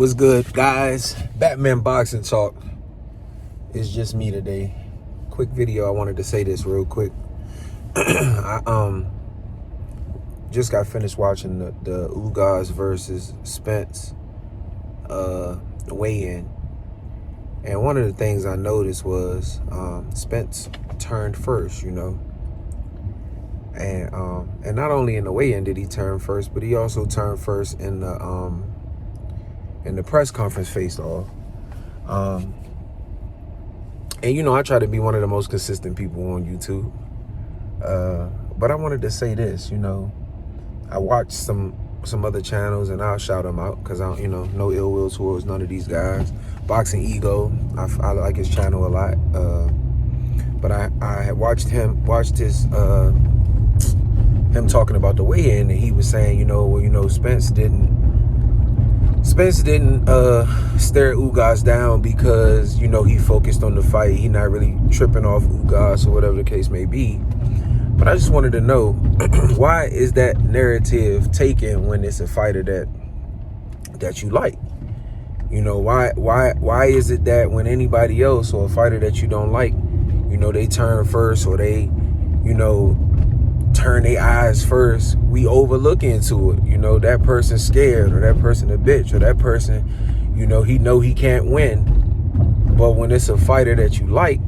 What's good, guys? Batman Boxing Talk. It's just me today. Quick video. I wanted to say this real quick. I just got finished watching the UGAS versus SPENCE weigh-in, and one of the things I noticed was SPENCE turned first, and not only in the weigh-in did he turn first, but he also turned first in the press conference face-off. And I try to be one of the most consistent people on YouTube. But I wanted to say this, I watched some other channels, and I'll shout them out because I no ill will towards none of these guys. Boxing Ego, I like his channel a lot. But I had watched his him talking about the weigh-in, and he was saying, Spence didn't stare UGAS down because, he focused on the fight. He not really tripping off UGAS or whatever the case may be. But I just wanted to know, why is that narrative taken when it's a fighter that you like? Why is it that when anybody else or a fighter that you don't like, they turn first, or they, turn their eyes first, we overlook into it? That person's scared, or that person a bitch, or that person, he know he can't win. But when it's a fighter that you like,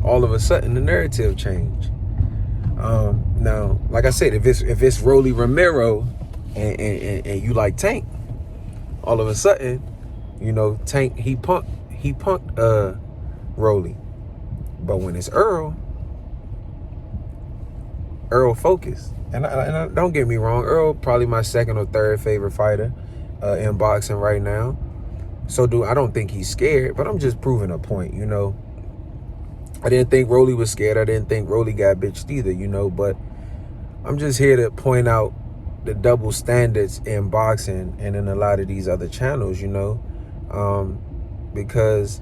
all of a sudden the narrative change. Now, like I said, if it's Rolly Romero and you like Tank, all of a sudden, Tank he punked Rolly. But when it's Earl focused. And I don't get me wrong, Earl probably my second or third favorite fighter in boxing right now. So I don't think he's scared, but I'm just proving a point, I didn't think Rolly was scared. I didn't think Rolly got bitched either, but I'm just here to point out the double standards in boxing and in a lot of these other channels, because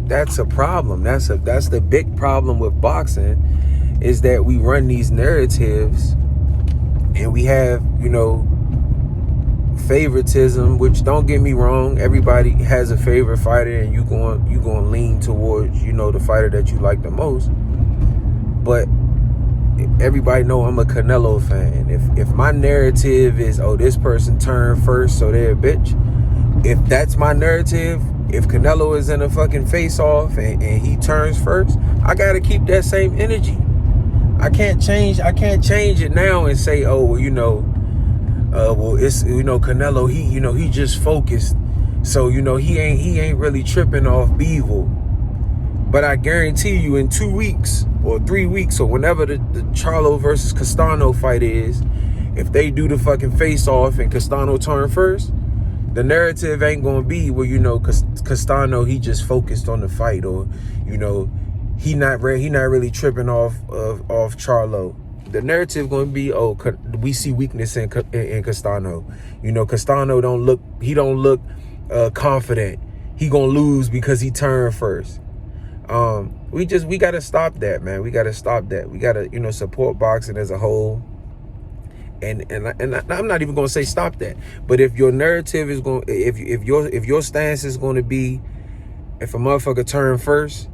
that's a problem. That's the big problem with boxing, is that we run these narratives and we have, favoritism, which, don't get me wrong, everybody has a favorite fighter, and you going to lean towards, the fighter that you like the most. But everybody know I'm a Canelo fan. If my narrative is, oh, this person turned first, so they're a bitch. If that's my narrative, if Canelo is in a fucking face-off and he turns first, I gotta keep that same energy. I can't change it now and say, oh, well, it's, Canelo, he just focused, so he ain't really tripping off Beevil. But I guarantee you, in 2 weeks or 3 weeks, or whenever the Charlo versus Castano fight is, if they do the fucking face-off and Castano turn first, the narrative ain't gonna be, well, Castano, he just focused on the fight, or he not really tripping off Charlo. The narrative gonna be, oh, we see weakness in Castano. Castano don't look confident. He gonna lose because he turned first. We gotta stop that, man. We gotta stop that. We gotta support boxing as a whole. And I'm not even gonna say stop that. But if your narrative is going, if your stance is going to be, if a motherfucker turn first,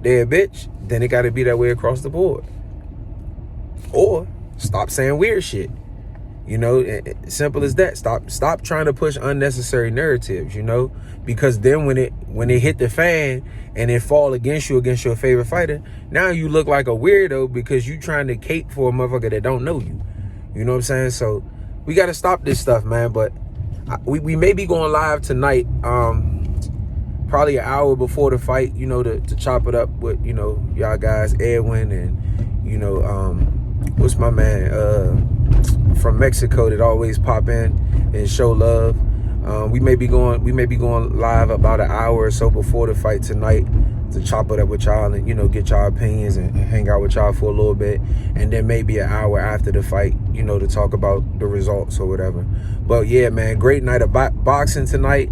they're a bitch, then it got to be that way across the board. Or stop saying weird shit. Simple as that. Stop trying to push unnecessary narratives, because then when it hit the fan and it fall against your favorite fighter, now you look like a weirdo because you trying to cape for a motherfucker that don't know you. You know what I'm saying? So we got to stop this stuff, man. But we may be going live tonight, probably an hour before the fight, to chop it up with, y'all guys, Edwin, and, what's my man from Mexico that always pop in and show love. We may be going live about an hour or so before the fight tonight to chop it up with y'all and, get y'all opinions and hang out with y'all for a little bit. And then maybe an hour after the fight, to talk about the results or whatever. But yeah, man, great night of boxing tonight.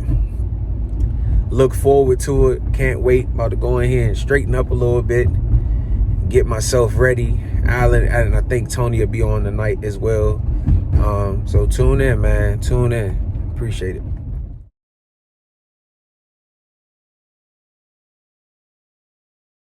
Look forward to it. Can't wait. About to go in here and straighten up a little bit, get myself ready. Alan, and I think Tony will be on tonight as well. So tune in, man. Tune in. Appreciate it.